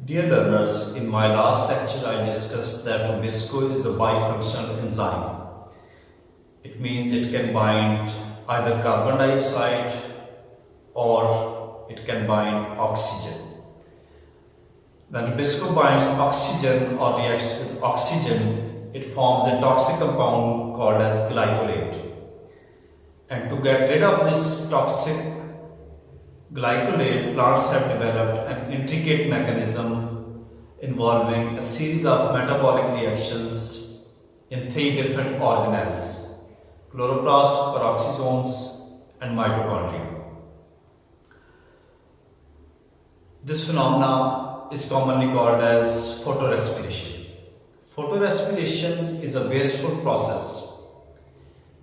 Dear learners, in my last lecture I discussed that Tobisco is a bifunctional enzyme. It means it can bind either carbon dioxide or it can bind oxygen. When Tobisco binds oxygen or reacts with oxygen, it forms a toxic compound called as glycolate. And to get rid of this toxic glycolate, plants have developed an intricate mechanism involving a series of metabolic reactions in 3 different organelles: chloroplast, peroxisomes, and mitochondria. This phenomena is commonly called as photorespiration. Photorespiration is a wasteful process,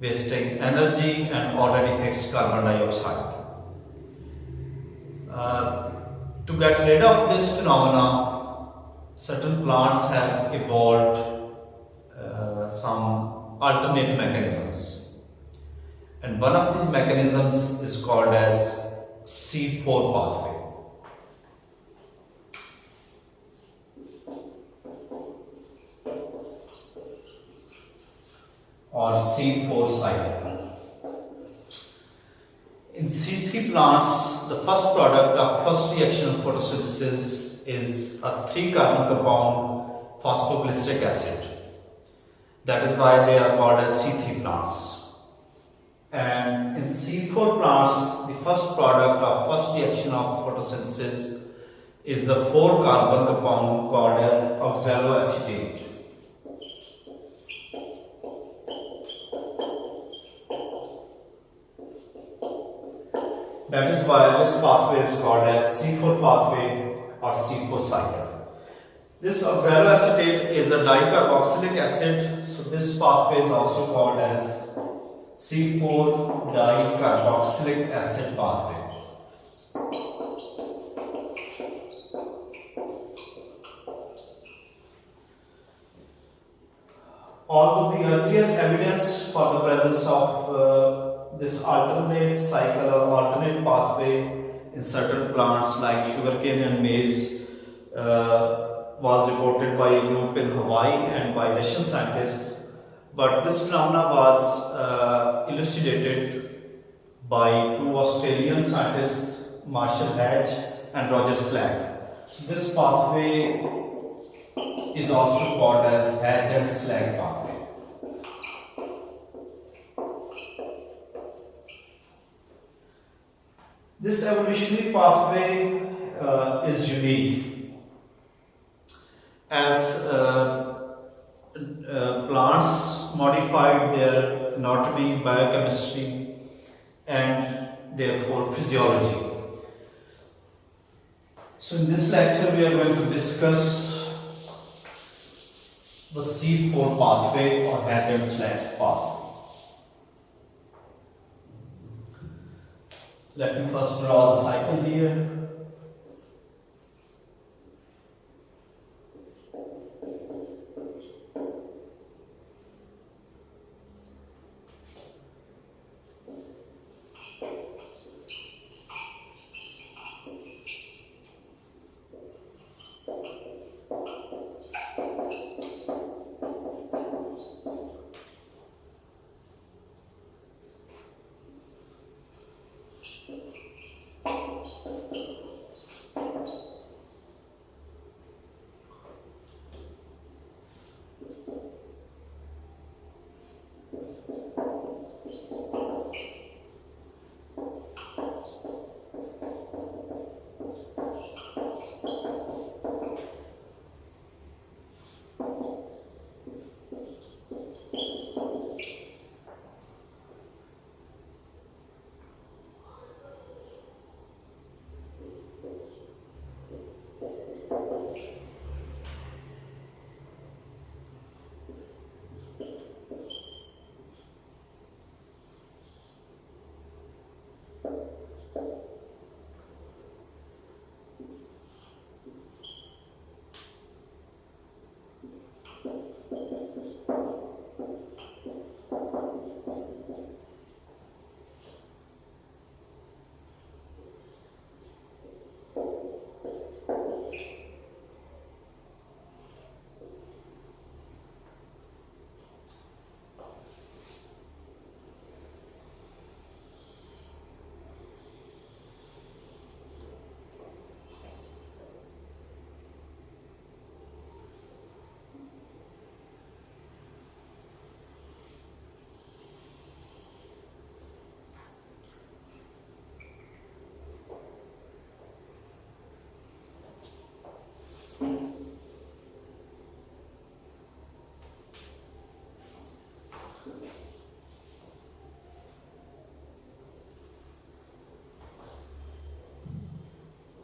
wasting energy and already fixed carbon dioxide. To get rid of this phenomena, certain plants have evolved some alternate mechanisms, and one of these mechanisms is called as C4 pathway or C4 cycle. In C3 plants, the first product of first reaction of photosynthesis is a 3-carbon compound phosphoglyceric acid. That is why they are called as C3 plants. And in C4 plants, the first product of first reaction of photosynthesis is a 4-carbon compound called as oxaloacetate. That is why this pathway is called as C4 pathway or C4 cycle. This oxaloacetate is a dicarboxylic acid, so this pathway is also called as C4 dicarboxylic acid pathway. Although the earlier evidence for the presence of this alternate cycle or alternate pathway in certain plants like sugarcane and maize was reported by a group in Hawaii and by Russian scientists, but this phenomena was elucidated by 2 Australian scientists, Marshall Hedge and Roger Slag. This pathway is also called as Hedge and Slag pathway. This evolutionary pathway is unique, as plants modified their anatomy, biochemistry, and therefore physiology. So in this lecture we are going to discuss the C4 pathway or Hedge and Slag pathway. Let me first draw the cycle here.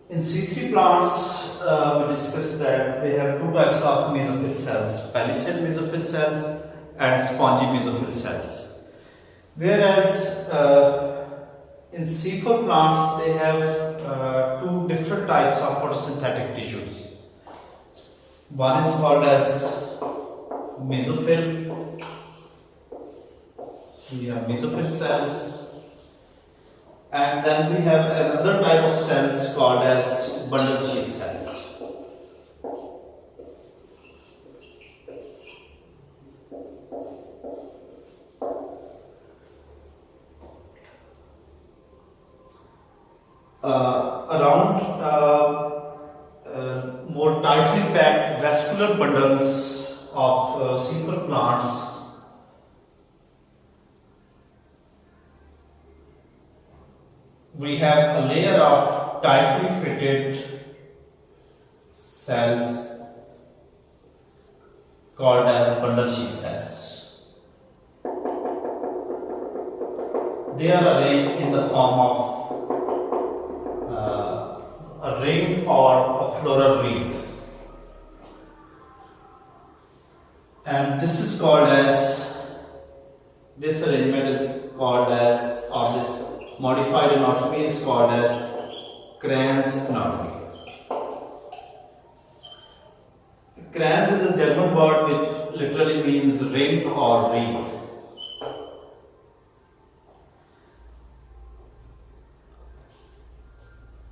In C3 plants, we discussed that they have two types of mesophyll cells, palisade mesophyll cells and spongy mesophyll cells. Whereas in C4 plants, they have two different types of photosynthetic tissues. One is called as mesophyll. We have mesophyll cells. And then we have another type of cells called as bundle sheath cells. Around more tightly packed vascular bundles of C4 plants we have a layer of tightly fitted cells called as bundle sheath cells. They are arranged in the form of a ring or a floral wreath, and this arrangement is called as, or this modified anatomy is called as Kranz anatomy. Kranz is a German word which literally means ring or wreath.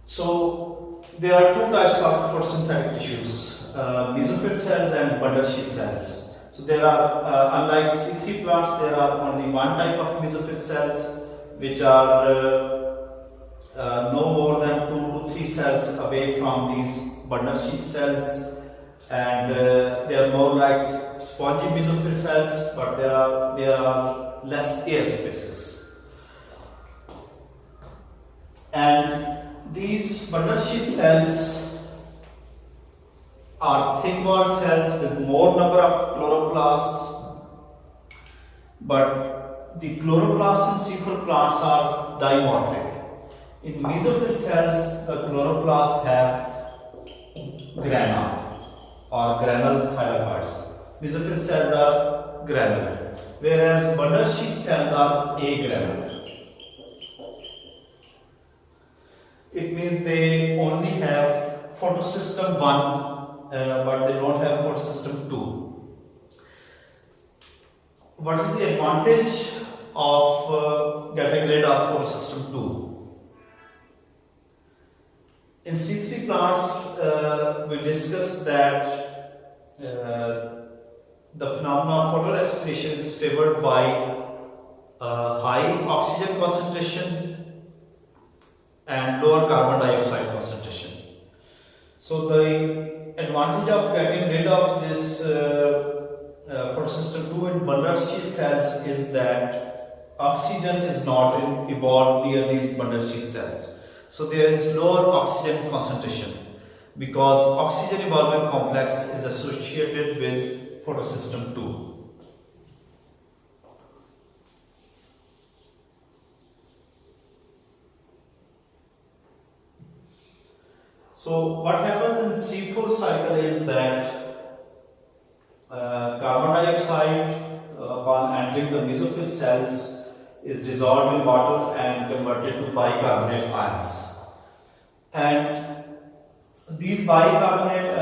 So there are two types of photosynthetic tissues, mesophyll cells and bundle sheath cells. So there are, unlike C3 plants, there are only one type of mesophyll cells which are no more than 2 to 3 cells away from these bundle sheath cells, and they are more like spongy mesophyll cells, but there are less air spaces. And these bundle sheath cells are thick walled cells with more number of chloroplasts, but the chloroplasts in C4 plants are dimorphic. In mesophyll cells, the chloroplasts have grana or granule thylakoids. Mesophyll cells are granular, whereas bundle sheath cells are agranular. It means they only have photosystem 1, but they don't have photosystem 2. What is the advantage of getting rid of photosystem 2? In C3 plants, we discussed that the phenomenon of photorespiration is favored by high oxygen concentration and lower carbon dioxide concentration. So the advantage of getting rid of this photosystem 2 in bundle sheath cells is that oxygen is not evolved near these bundle sheath cells. So there is lower oxygen concentration because oxygen evolving complex is associated with photosystem 2. So what happens in C4 cycle is that carbon dioxide upon entering the mesophyll cells is dissolved in water and converted to bicarbonate ions. And these carbonate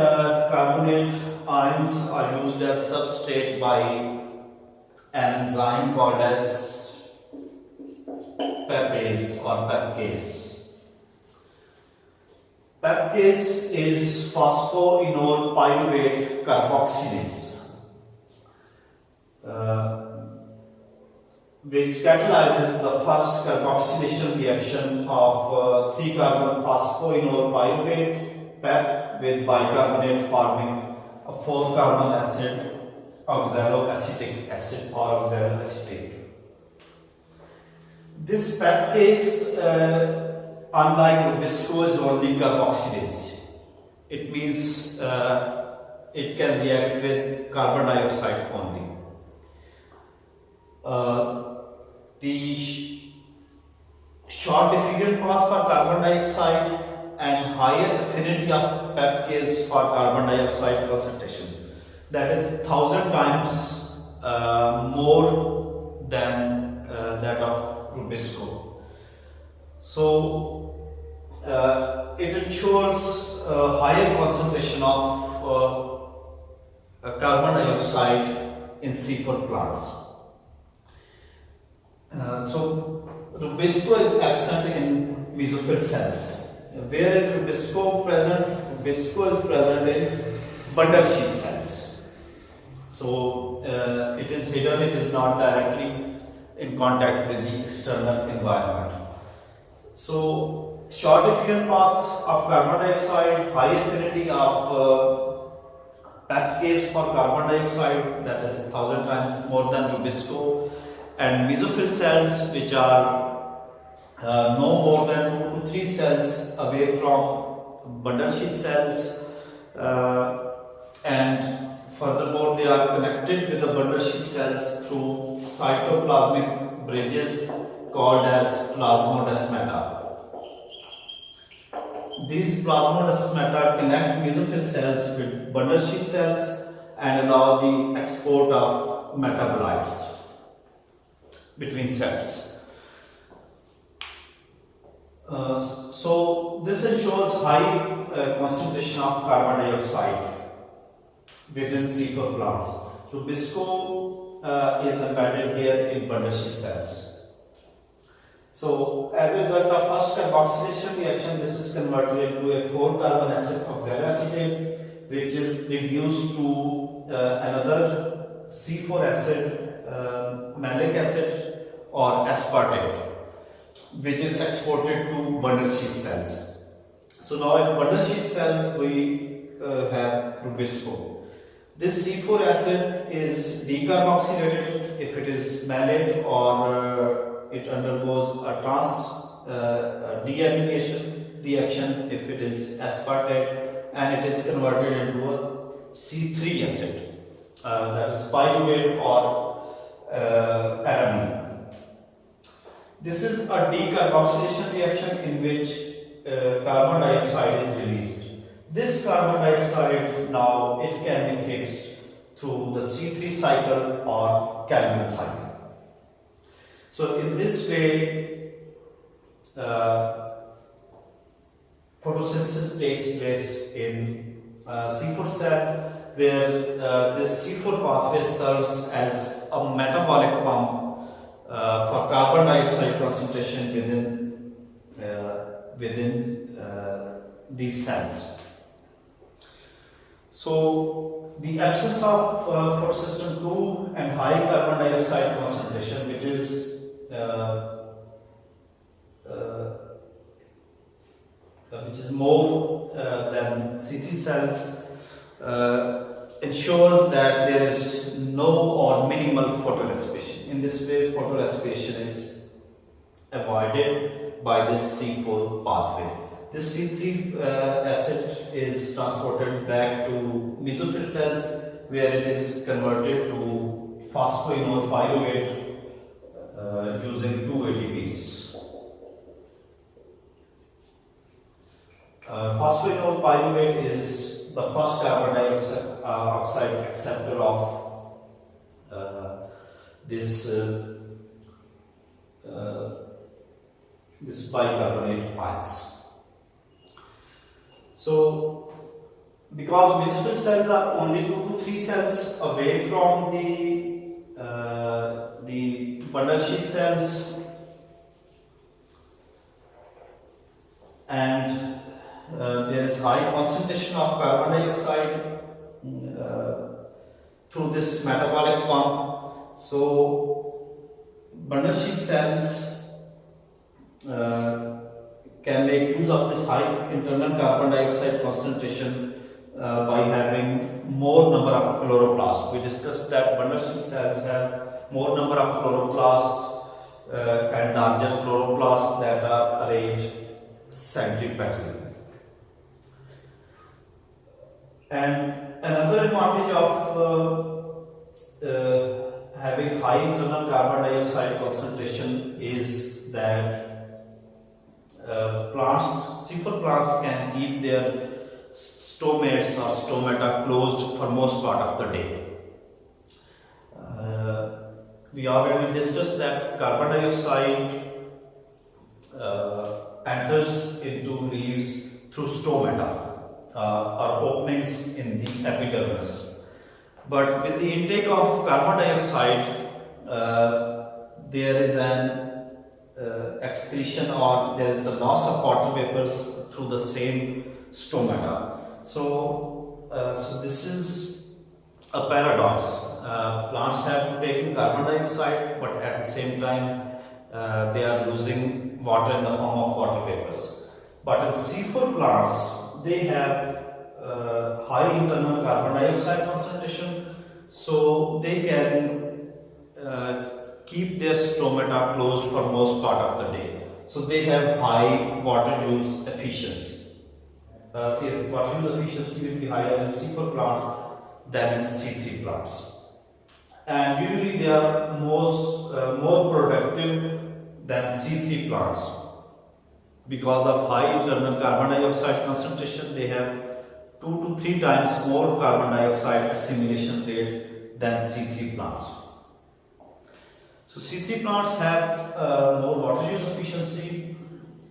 ions are used as substrate by an enzyme called as pepase or pepcase. Pepcase is phosphoenol pyruvate carboxylase, which catalyzes the first carboxylation reaction of 3-carbon phosphoenol pyruvate PEP with bicarbonate, forming a 4-carbon acid, oxaloacetic acid or oxaloacetate. This pepcase, unlike Rubisco, is only carboxylase. It means it can react with carbon dioxide only. The short diffusion path for carbon dioxide and higher affinity of peptidase for carbon dioxide concentration. That is 1000 times more than that of Rubisco. So it ensures higher concentration of carbon dioxide in C4 plants. So Rubisco is absent in mesophyll cells. Where is Rubisco present? Rubisco is present in bundle sheath cells. So it is hidden, it is not directly in contact with the external environment. So short diffusion path of carbon dioxide, high affinity of peptidase for carbon dioxide, that is 1000 times more than Rubisco, and mesophyll cells which are no more than 2 to 3 cells away from bundle sheath cells, and furthermore they are connected with the bundle sheath cells through cytoplasmic bridges called as plasmodesmata. These plasmodesmata connect mesophyll cells with bundle sheath cells and allow the export of metabolites between cells. So this ensures high concentration of carbon dioxide within C4 plants. Rubisco is embedded here in bundle sheath cells. So as a result of first carboxylation reaction, this is converted into a 4-carbon acid oxaloacetate, which is reduced to another C4 acid, malic acid or aspartate, which is exported to bundle sheath cells. So now in bundle sheath cells we have Rubisco. This C4 acid is decarboxylated if it is malate, or it undergoes a deamination reaction if it is aspartate, and it is converted into a C3 acid, that is pyruvate or aramine. This is a decarboxylation reaction in which carbon dioxide is released. This carbon dioxide now it can be fixed through the C3 cycle or Calvin cycle. So in this way, photosynthesis takes place in C4 cells, where this C4 pathway serves as a metabolic pump for carbon dioxide concentration within these cells. So the absence of photosystem 2 and high carbon dioxide concentration, which is more than C3 cells, ensures that there is no or minimal photorespiration. In this way, photorespiration is avoided by this C4 pathway. This C3 acid is transported back to mesophyll cells, where it is converted to phosphoenol pyruvate using 2 ATPs. Phosphoenol pyruvate is the first carbon dioxide acceptor of this bicarbonate ions. So, because mesophyll cells are only 2 to 3 cells away from the bundle sheath cells, and there is high concentration of carbon dioxide through this metabolic pump. So bundle sheath cells can make use of this high internal carbon dioxide concentration by having more number of chloroplasts. We discussed that bundle sheath cells have more number of chloroplasts and larger chloroplasts that are arranged centripetally. And another advantage of having high internal carbon dioxide concentration is that C4 plants can keep their stomates or stomata closed for most part of the day. We already discussed that carbon dioxide enters into leaves through stomata or openings in the epidermis. But with the intake of carbon dioxide, there is an excretion or there is a loss of water vapors through the same stomata. So this is a paradox. Plants have to take in carbon dioxide, but at the same time they are losing water in the form of water vapors. But in C4 plants, they have high internal carbon dioxide concentration, so they can keep their stomata closed for most part of the day. So they have high water use efficiency. If water use efficiency will be higher in C4 plants than in C3 plants. And usually they are more productive than C3 plants. Because of high internal carbon dioxide concentration, they have 2 to 3 times more carbon dioxide assimilation rate than C3 plants. So C3 plants have more water use efficiency.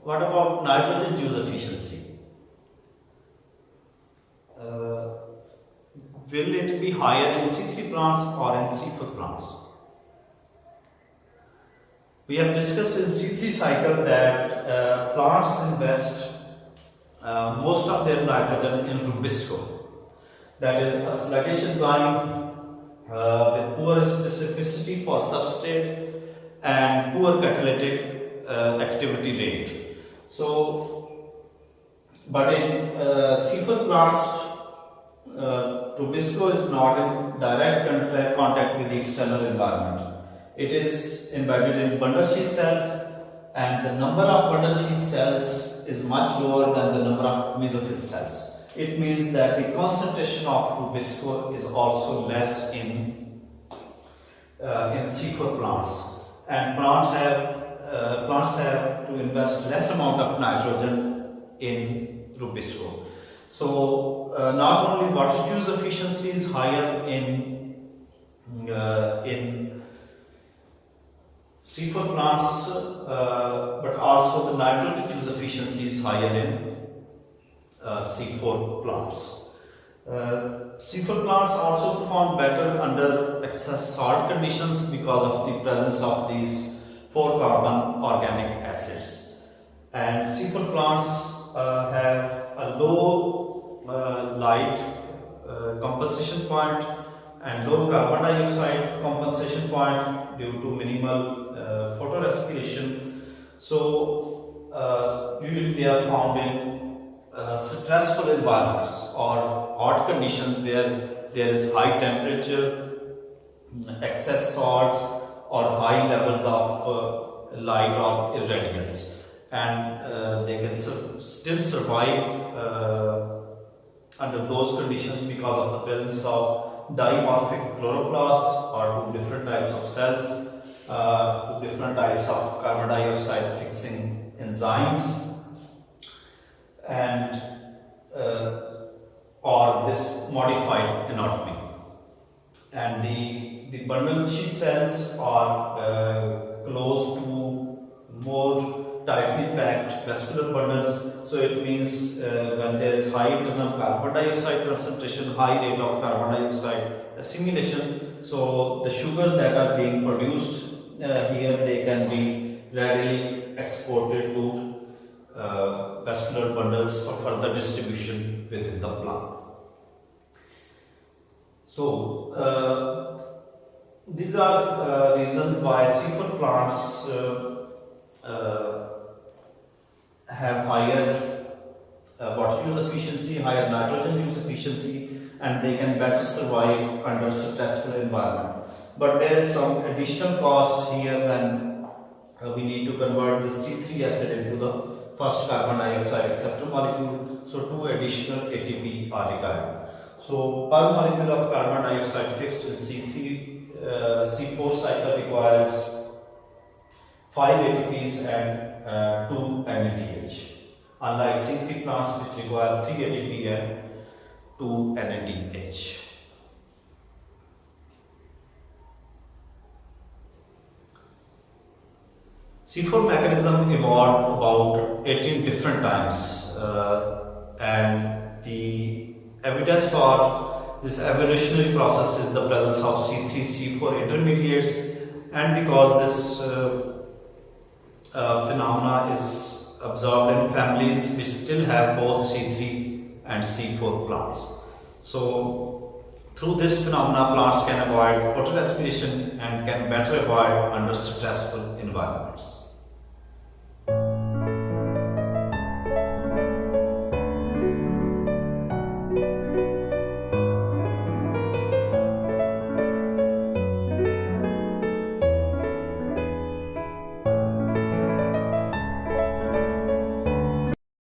What about nitrogen use efficiency? Will it be higher in C3 plants or in C4 plants? We have discussed in C3 cycle that plants invest most of their nitrogen in rubisco. That is a sluggish enzyme with poor specificity for substrate and poor catalytic activity rate. So, but in C4 plants, rubisco is not in direct contact with the external environment. It is embedded in bundle sheath cells, and the number of bundle sheath cells is much lower than the number of mesophyll cells. It means that the concentration of rubisco is also less in C4 plants, and plants have to invest less amount of nitrogen in rubisco. So not only water use efficiency is higher in C4 plants, but also the nitrogen use efficiency is higher in C4 plants. C4 plants also perform better under excess salt conditions because of the presence of these 4-carbon organic acids. And C4 plants have a low light compensation point and low carbon dioxide compensation point due to minimal photorespiration. So usually they are found in stressful environments or hot conditions where there is high temperature, excess salts, or high levels of light or irradiance, and they can still survive under those conditions because of the presence of dimorphic chloroplasts or 2 different types of cells, 2 different types of carbon dioxide fixing enzymes, and or this modified anatomy. And the bundle sheath cells are close to more tightly packed vascular bundles. So it means when there is high internal carbon dioxide concentration, high rate of carbon dioxide assimilation, so the sugars that are being produced here, they can be readily exported to vascular bundles for further distribution within the plant. So these are reasons why C4 plants have higher water use efficiency, higher nitrogen use efficiency, and they can better survive under stressful environment. But there is some additional cost here when we need to convert the C3 acid into the first carbon dioxide acceptor molecule. So 2 additional ATP are required. So per molecule of carbon dioxide fixed in C4 cycle requires 5 ATPs and 2 NADH. Unlike synthetic plants which require 3 ATP and 2 NADH. C4 mechanism evolved about 18 different times, and the evidence for this evolutionary process is the presence of C3-C4 intermediates, and because this phenomena is observed in families which still have both C3 and C4 plants. So through this phenomena, plants can avoid photorespiration and can better avoid under stressful environments.